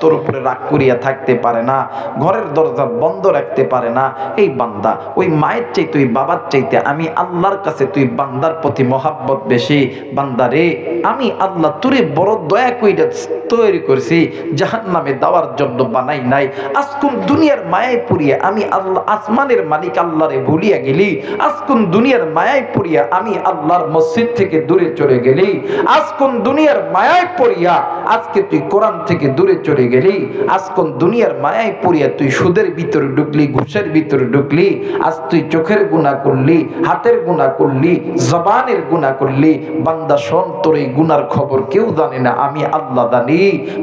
তোর উপরে রাগ করিয়া থাকতে পারে না, ঘরের দরজা বন্ধ রাখতে পারে না। এই বান্দা ওই মায়ের চাইতে ওই বাবার চাইতে আমি আল্লাহর কাছে তুই বান্দার প্রতি মহাব্বত বেশি। বান্দা রে, আমি আল্লাহ তোরে বড় দয়া কইরা তৈরি করছি, জাহান্নামে দেওয়ার জন্য বানাই নাই। আজকুন দুনিয়ার মায়ায় পড়িয়া আমি আল্লাহ আসমানের মালিক আল্লাহরে ভুলিয়া গেলি, আজকুন দুনিয়ার মায়ায় পড়িয়া আমি আল্লাহর মসজিদ থেকে দূরে চলে গেলি, আজকুন দুনিয়ার মায়ায় পড়িয়া আজকে তুই কোরআন থেকে দূরে চলে গেলি, আজকুন দুনিয়ার মায়ায় পড়িয়া তুই সুদের ভিতরে ঢুকলি, ঘুষের ভিতরে ঢুকলি, আজ তুই চোখের গুনাহ করলি, হাতের গুনাহ করলি, জবানের গুনাহ করলি। বান্দা শোন, তোর এই গুনার খবর কেউ জানে না, আমি আল্লাহ জানি।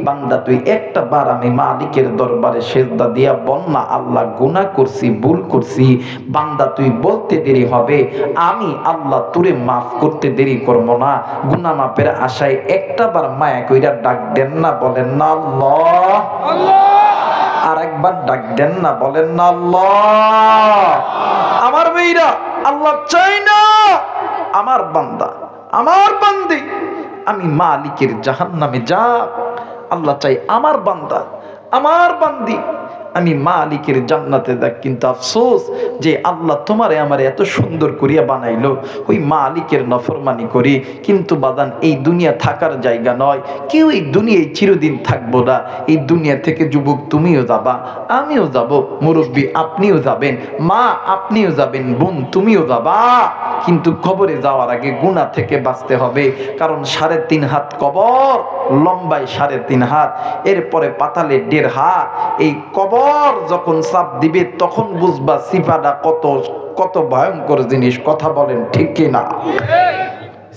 বান্দা তুই একটা বার আমি মালিকের দরবারে সেজদা দিয়া বল না, আল্লাহ গুনাহ করছি, ভুল করছি। বান্দা তুই বলতে দেরি হবে, আমি আল্লাহ তোরে মাফ করতে দেরি করব না। গুনাহ মাফের আশায় একটা বার মায়া কইরা ডাক দেন না, বলেন না আল্লাহ আল্লাহ। আর একবার ডাক দেন না, বলেন না আল্লাহ। আমার মেয়েরা, আল্লাহ চাই না আমার বান্দা, আমার বান্দি আমি মালিকের জাহান্নামে যাক। আল্লাহ চাই আমার বান্দা, আমার বান্দি আমি মালিকের জান্নাতে যাক। কিন্তু আফসোস যে আল্লাহ তোমারে আমারে এত সুন্দর করিয়া বানাইলো, ওই মালিকের নফরমানি করি। কিন্তু বাদান, এই দুনিয়া থাকার জায়গা নয়, কেউ এই দুনিয়ায় চিরদিন থাকবো না। এই দুনিয়া থেকে যুবক তুমিও যাবা, আমিও যাব, মুরব্বী আপনিও যাবেন, মা আপনিও যাবেন, বোন তুমিও যাবা। কিন্তু কবরে যাওয়ার আগে গুনাহ থেকে বাঁচতে হবে। কারণ 3.5 হাত কবর, লম্বায় 3.5 হাত, এরপরে পাতালে 1.5 হাত। এই কবর যখন চাপ দিবে তখন বুঝবা সিপাটা কত কত ভয়ঙ্কর জিনিস। কথা বলেন ঠিক কিনা?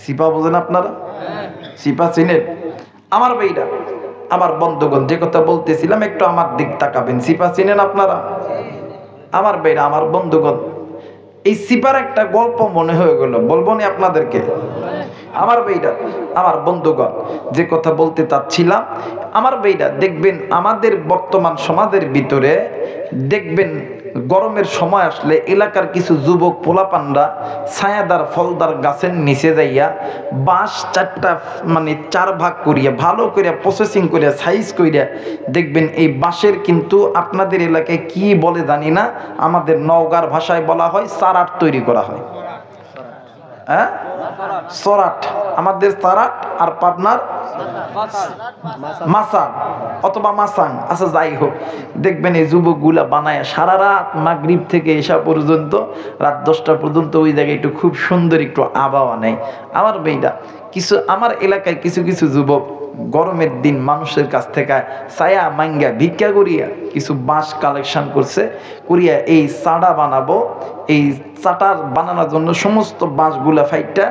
সিপা বোঝেন আপনারা? সিপা চিনেন? আমার ভাইরা, আমার বন্ধুগণ, যে কথা বলতেছিলাম একটু আমার দিক তাকাবেন। সিপা চিনেন আপনারা? আমার ভাইরা, আমার বন্ধুগণ, এই সিপার একটা গল্প মনে হয়ে গেল, বলবো না আপনাদেরকে? আমার ভাইরা, আমার বন্ধুগণ, যে কথা বলতে চাচ্ছিলাম, আমার ভাইরা দেখবেন আমাদের বর্তমান সমাজের ভিতরে দেখবেন গরমের সময় আসলে এলাকার কিছু যুবক পোলাপানরা ছায়াদার ফলদার গাছের নিচে যাইয়া বাঁশ 4 ভাগ করিয়া ভালো করে প্রসেসিং করিয়া সাইজ করিয়া দেখবেন এই বাঁশের কিন্তু আপনাদের এলাকায় কি বলে জানি না, আমাদের নওগাঁর ভাষায় বলা হয় সারাট তৈরি করা হয়। হ্যাঁ, সরাট, আমাদের সারাট, আর পাবনার মাসাং অথবা মাসাং। আচ্ছা, যাই হোক, দেখবেন এই যুবকগুলা বানায় সারা রাত মাগরিব থেকে এসা পর্যন্ত, রাত 10টা পর্যন্ত ওই জায়গায় একটু খুব সুন্দর একটু আবহাওয়া নেয়। আমার মেয়েটা কিছু, আমার এলাকায় কিছু কিছু যুবক গরমের দিন মানুষের কাছ থেকে ছায়া মাঙ্গা ভিক্ষা করিয়া কিছু বাঁশ কালেকশন করছে, করিয়া এই চাটা বানাবো, এই চাটার বানানোর জন্য সমস্ত বাঁশগুলা ফাইটটা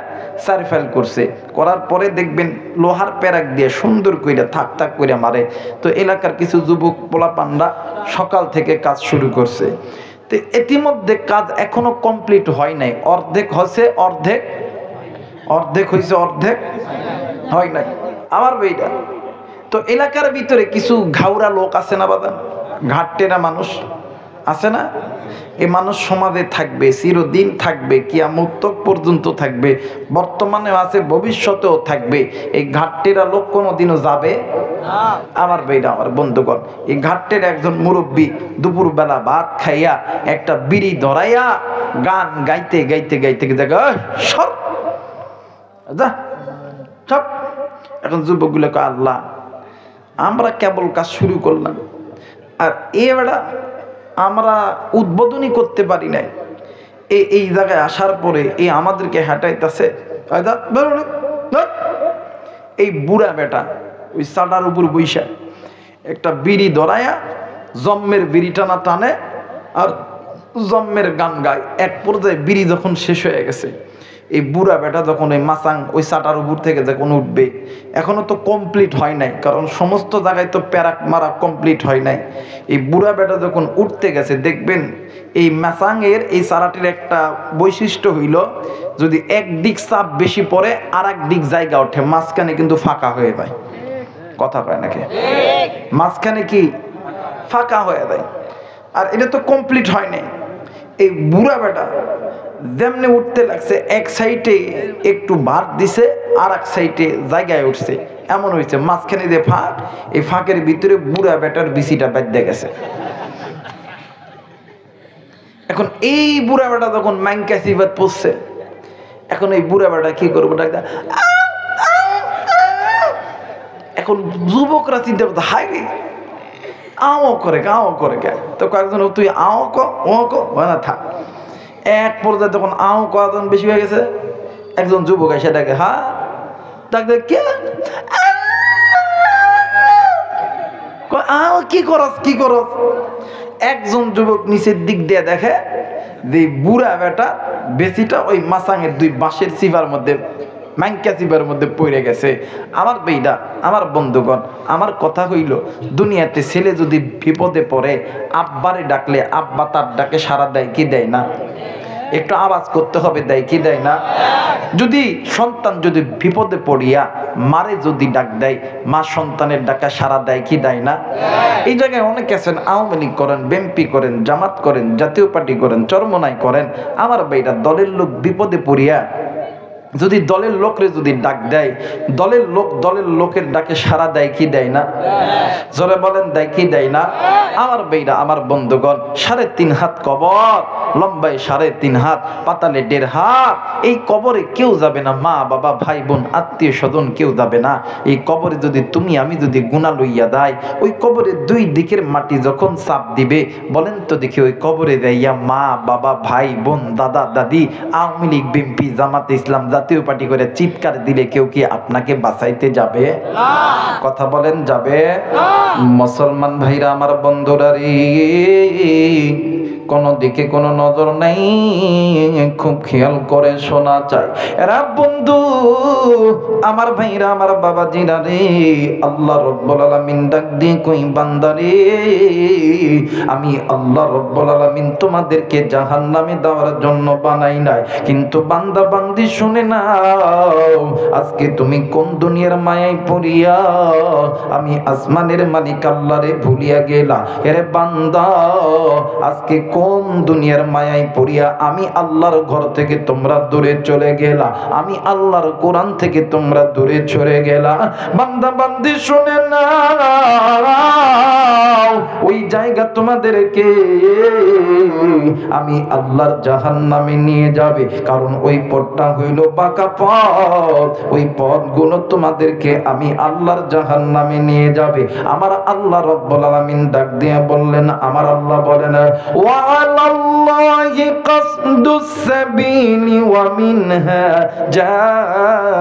সারফেল করছে। করার পরে দেখবেন লোহার প্যারাক দিয়ে সুন্দর কইরা থাক থাক করে মারে। তো এলাকার কিছু যুবক পোলাপানরা সকাল থেকে কাজ শুরু করছে। তো ইতিমধ্যে কাজ এখনো কমপ্লিট হয় নাই, অর্ধেক হয়েছে, অর্ধেক হয়েছে, অর্ধেক হয় নাই। আমার বইটা তো এলাকার ভিতরে কিছু ঘাউরা লোক আছে না বাদান, ঘাটটেরা মানুষ আছে না? এই মানুষ সমাজে থাকবে, চিরদিন থাকবে, কিয়ামত পর্যন্ত থাকবে, বর্তমানে আছে, ভবিষ্যতেও থাকবে। এই ঘাটটেরা লোক কোনোদিনও যাবে না। আমার ভাইরা, আমার বন্ধুগণ, এই ঘাটটের একজন মুরব্বী দুপুরবেলা ভাত খাইয়া একটা বিড়ি ধরাইয়া গান গাইতে গাইতে গাইতে সব এখন যুবকগুলো কয়, আল্লাহ আমরা কেবল কাজ শুরু করলাম, আর এবারে আমরা উদ্বোধনই করতে পারি নাই। এই জায়গায় আসার পরে এই আমাদেরকে হাঁটাইতেছে। এই বুড়া বেটা ওই চাটার উপর বইসা একটা বিড়ি ধরাইয়া জম্মের বিড়ি টানা টানে আর জম্মের গান গায়। এক পর্যায়ে বিড়ি যখন শেষ হয়ে গেছে, এই বুড়া বেটা যখন ওই মাসাং ওই চাটার উপর থেকে যখন উঠবে, এখনো তো কমপ্লিট হয় নাই, কারণ সমস্ত জায়গায় তো প্যারাক মারা কমপ্লিট হয় নাই। এই বুড়া বেটা যখন উঠতে গেছে, দেখবেন এই মাসাংয়ের এই চারাটির একটা বৈশিষ্ট্য হইল, যদি একদিক চাপ বেশি পড়ে আর এক দিক জায়গা ওঠে, মাঝখানে কিন্তু ফাঁকা হয়ে যায়। কথা কয় নাকি? মাঝখানে কি ফাঁকা হয়ে যায়, আর এটা তো কমপ্লিট হয় নাই। এই বুড়া বেটা যেমনি উঠতে লাগছে, এক সাইডে একটু ভাত দিছে আর এক সাইডে জায়গায় উঠছে, এমন হয়েছে মাঝখানে যে ফাঁক, এই ফাঁকের ভিতরে বুড়া বেটার বিসিটা বেঁধে গেছে। এখন এই বুড়া বেটা যখন মাইনকা সিবাত পড়ছে, এখন এই বুড়া বেটা কি করবো, ডাক্তার। এখন যুবকরা চিন্তা করতে, হাই রে আও করে কে, তো কয়েকজন তুই আও ক না থাক। এক পর্যায়ে তখন আও কয়েকজন বেশি হয়ে গেছে, একজন যুবক এসে ডাকে, হ্যাঁ ডাক্তার কে আও কি করস। একজন যুবক নিচের দিক দিয়ে দেখে যে বুড়া বেটা বেশিটা ওই মাসাঙের দুই বাঁশের চিপার মধ্যে, মাইনকা চিপার মধ্যে পড়ে গেছে। আমার বেইডা, আমার বন্ধুগণ, আমার কথা হইল, দুনিয়াতে ছেলে যদি বিপদে পড়ে আব্বারে ডাকলে আব্বা তার ডাকে সাড়া দেয় কি দেয় না? একটু আওয়াজ করতে হবে, দেয় কি দেয় না? যদি সন্তান যদি বিপদে পড়িয়া মারে যদি ডাক দেয়, মা সন্তানের ডাকা সাড়া দেয় কি দেয় না? এই জায়গায় অনেকে আছেন আওয়ামী লীগ করেন, বিএনপি করেন, জামাত করেন, জাতীয় পার্টি করেন, চরমনাই করেন, আমার ভাইরা দলের লোক বিপদে পড়িয়া যদি দলের লোকরে যদি ডাক দেয়, দলের লোকের ডাকে সাড়া দেয় কি দেয় না? জোরে বলেন, দেয় কি দেয় না? আমার বেইরা, আমার বন্ধুগণ, 3.5 হাত কবর, লম্বায় 3.5 হাত, পাতালে 1.5 হাত। এই কবরে কেউ যাবে না, মা বাবা ভাই বোন আত্মীয় স্বজন কেউ যাবে না। এই কবরে যদি তুমি আমি যদি গুণা লইয়া দেয়, ওই কবরে 2 দিকের মাটি যখন চাপ দিবে, বলেন তো দেখি ওই কবরে যাইয়া মা বাবা ভাই বোন দাদা দাদি আওয়ামী লীগ বিএনপি জামাত ইসলাম জাতীয় পার্টি করে চিৎকার দিলে কেউ কি আপনাকে বাঁচাইতে যাবে? কথা বলেন, যাবে? মুসলমান ভাইরা, আমার বন্ধুরা রে, কোন দিকে কোনো নজর নাই, খুব খেয়াল করে শোনা চাই। এরা বন্ধু আমার ভাইরা, আমার বাবাজিরা রে, আল্লাহ রাব্বুল আলামিন ডাক দিয়ে কই, বান্দা রে, আমি আল্লাহ রাব্বুল আলামিন তোমাদেরকে জাহান্নামে দেওয়ার জন্য বানাই নাই, কিন্তু বান্দা বান্দি শুনে নাও, আজকে তুমি কোন দুনিয়ার মায়ায় পড়িয়া আমি আসমানের মালিক আল্লাহরে ভুলিয়া গেলা। এরে বান্দা, আজকে কোন দুনিয়ার মায়ায় পড়িয়া আমি আল্লাহর ঘর থেকে তোমরা দূরে চলে গেলা, আমি আল্লাহর কোরআন থেকে তোমরা দূরে চলে গেলা। বান্দা বান্দি শুনে না, ওই জায়গা তোমাদেরকে আমি আল্লাহর জাহান্নামে নিয়ে যাবে, কারণ ওই পথটা হইল বাঁকা পথ, ওই পথগুলো তোমাদেরকে আমি আল্লাহর জাহান্নামে নিয়ে যাবে। আমার আল্লাহ রাব্বুল আলামিন ডাক দিয়ে বললেন, আমার আল্লাহ বলেন, ওয়া আলাল্লাহি কাসদুস সাবিলি ওয়া মিনহা জাইর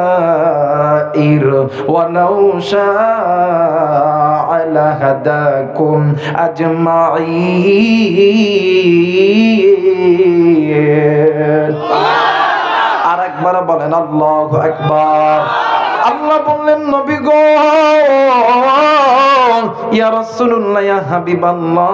ওয়া লাউ শাআ লাহাদাকুম আজমাইন। আরেকবার বলেন আল্লাহু আকবার। আল্লাহ বললেন, নবী গো, ইয়া রাসূলুল্লাহ, ইয়া হাবিবাল্লাহ,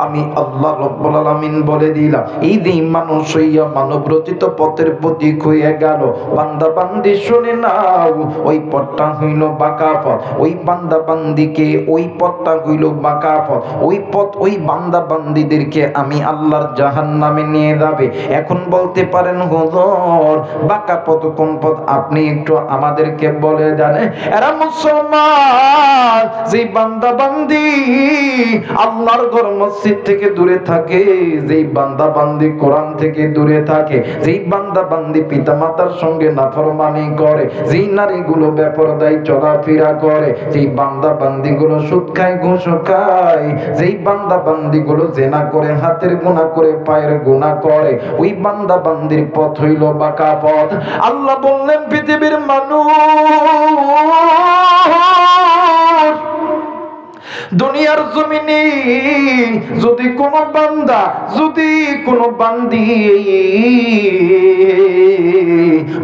আমি আল্লাহ রাব্বুল আলামিন বলে দিলাম, এই যে মানুষ হইয়া মানব রচিত পথের প্রতীক হইয়া গেল, বান্দা বান্দি শুনে নাও, ওই পথটা হইল বাঁকা পথ, ওই বান্দা বান্দিকে ওই পথটা হইল বাঁকা পথ, ওই পথ ওই বান্দা বান্দিদেরকে আমি আল্লাহর জাহান্নামে নিয়ে যাবে। এখন বলতে পারেন, হুজুর বাঁকা পথ কোন পথ, আপনি একটু আমাদেরকে বলে জানে। এরা মুসলমান, যে বান্দা বান্দি আল্লাহর ঘর মসজিদ থেকে দূরে থাকে, যেই বান্দা বান্দি কোরআন থেকে দূরে থাকে, যেই বান্দা বান্দি পিতামাতার সঙ্গে নাফরমানি করে, যেই নারীগুলো বেপরদায় চলাফেরা করে, যেই বান্দা বান্দিগুলো সুদ খায় ঘুষ খায়, যেই বান্দা বান্দিগুলো জেনা করে, হাতের গুনাহ করে, পায়ের গুনাহ করে, ওই বান্দা বান্দির পথ হইল বাঁকা পথ। আল্লাহ বললেন, পৃথিবীর মানুষ, দুনিয়ার জমিনে যদি কোন বান্দা, যদি কোন বান্দি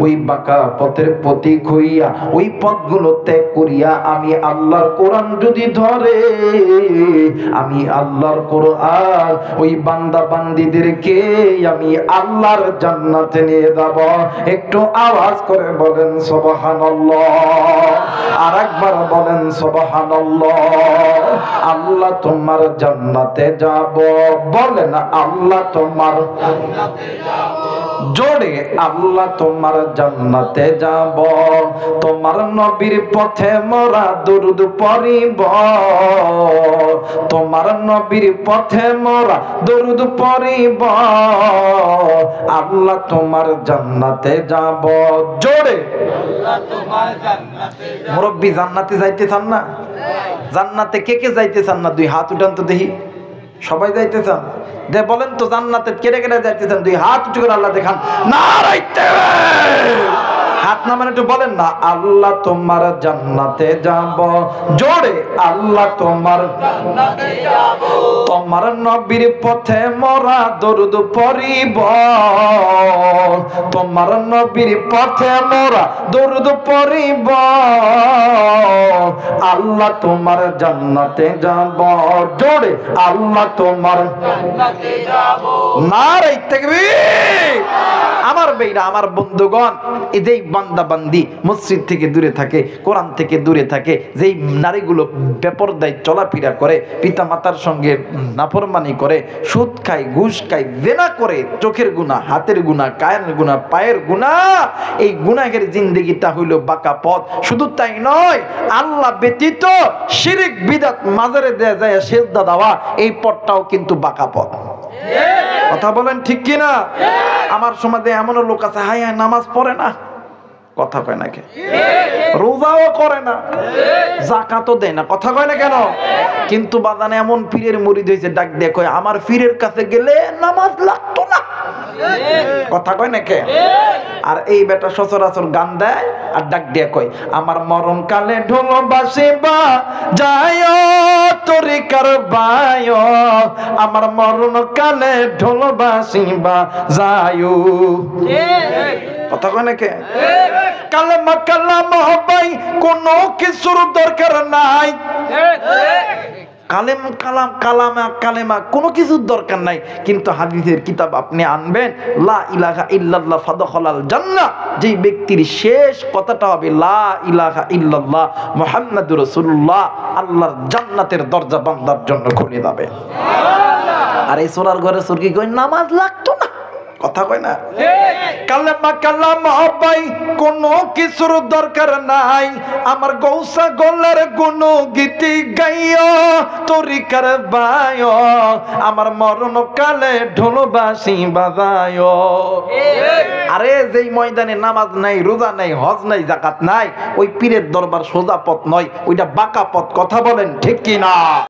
ওই বাঁকা পথের প্রতীক হইয়া ওই পথগুলো ত্যাগ করিয়া আমি আল্লাহর কোরআন যদি ধরে, আমি আল্লাহর কোরআন ওই বান্দা বান্দিদেরকে আমি আল্লাহর জান্নাতে নিয়ে যাব। একটু আওয়াজ করে বলেন সুবহানাল্লাহ, আরেকবার বলেন সুবহানাল্লাহ। আল্লাহ তোমার জান্নাতে যাব, বলেন আল্লাহ তোমার জান্নাতে যাব। জোরে আল্লাহ তোমার জান্নাতে যাব, তোমার নবীর পথে মোরা দুরূদ পড়িব, তোমার নবীর পথে মোরা দুরূদ পড়িব, আল্লাহ তোমার জান্নাতে যাব। জোরে আল্লাহ তোমার জান্নাতে যাব। মুরব্বি জান্নাতে যাইতে চান না? জান্নাতে কে কে যাইতে চান না? দুই হাত উঠান তো দেখি। সবাই যাইতে চান? দে বলেন তো জান্নাতে কেটে কেটে যাইতে চান? দুই হাত উঁচু করে আল্লাহ দেখান। নারাইতে হাত না মানে একটু বলেন না, আল্লাহ তোমার জান্নাতে যাব। জোরে আল্লাহ তোমার জান্নাতে যাব, তোমার নবীর পথে মোরা দরুদ পড়িব, তোমার নবীর পথে মোরা দরুদ পড়িব, আল্লাহ তোমার জান্নাতে যাব। জোরে আল্লাহ তোমার জান্নাতে যাব। নারে তাকবীর। আমার ভাইরা, আমার বন্ধুগণ, এই যেই বান্দা বান্দি মসজিদ থেকে দূরে থাকে, কোরআন থেকে দূরে থাকে, যেই নারীগুলো বেপরদায় চলাফেরা করে, পিতা মাতার সঙ্গে নাফরমানি করে, সুদ খায়, ঘুষ খায়, জেনা করে, চোখের গুনাহ, হাতের গুনাহ, কায়ের গুনাহ, পায়ের গুনাহ, এই গুনাহের জিন্দেগিটা হইল বাঁকা পথ। শুধু তাই নয়, আল্লাহ ব্যতীত শিরক বিদআত মাজারে দেয়া যায় সেজদা দেওয়া, এই পথটাও কিন্তু বাঁকা পথ। কথা বলেন ঠিক কিনা? আমার সমাজে এমনও লোক আছে, হাই হাই নামাজ পড়ে না, কথা কয় না কে? রোজাও করে না, যাকাতও দেয় না, কথা কয় না কেন? কিন্তু বাজানে এমন পীরের মুরিদ হয়েছে, ডাক দিয়ে কয় আমার পীরের কাছে গেলে নামাজ লাগতো না, কথা কয় না কে? আর এই বেটা সচরাচর গান দেয় আর ডাক দিয়ে কয় আমার মরণ কালে ঢোল বাসিবা যায় তরিকার বায়, আমার মরণ কালে ঢোল বাসিবা যায়, কথা কয় না কে? কালেমা কালামা ভাই কোনো কিছুর দরকার নাই, কালেম কালাম কালামা কালেমা কোনো কিছুর দরকার নাই, কিন্তু হাদিসের কিতাব আপনি আনবেন, লা ইলাহা ইল্লাল্লাহ ফাদখালাল জান্নাহ, যেই ব্যক্তির শেষ কথাটা হবে লা ইলাহা ইল্লাল্লাহ মুহাম্মাদুর রাসূলুল্লাহ, আল্লাহর জান্নাতের দরজা বান্দার জন্য খুলে যাবে। আর এই সোনার ঘরে সুরকি কই নামাজ লাগতো না, কথা কয় না? কালেমা কালামা ভাই কোনো কিছুর দরকার নাই, আমার গৌসা গলার গুণ গীতি গাইও তরিকার বায়, আমার মরণ কালে ঢোল বাঁশি বাজায়। আরে যেই ময়দানে নামাজ নাই, রোজা নাই, হজ নাই, যাকাত নাই, ওই পীরের দরবার সোজা পথ নয়, ওইটা বাঁকা পথ, কথা বলেন ঠিক কিনা?